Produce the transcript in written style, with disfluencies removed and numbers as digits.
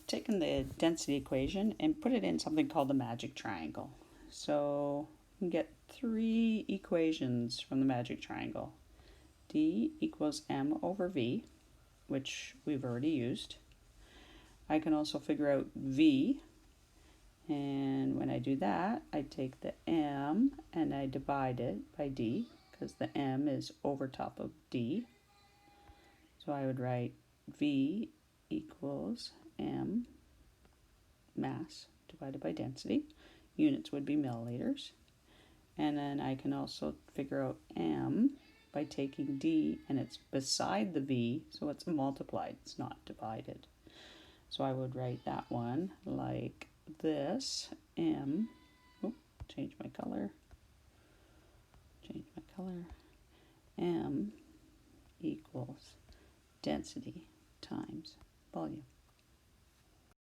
taken the density equation and put it in something called the magic triangle. So you can get three equations from the magic triangle. D equals m over v, which we've already used. I can also figure out v, and when I do that, I take the m and I divide it by d, because the m is over top of d. So I would write v equals m, mass, divided by density. Units would be milliliters. And then I can also figure out m by taking d, and it's beside the v, so it's multiplied, it's not divided. So I would write that one like this, m, change my color, m equals density times volume.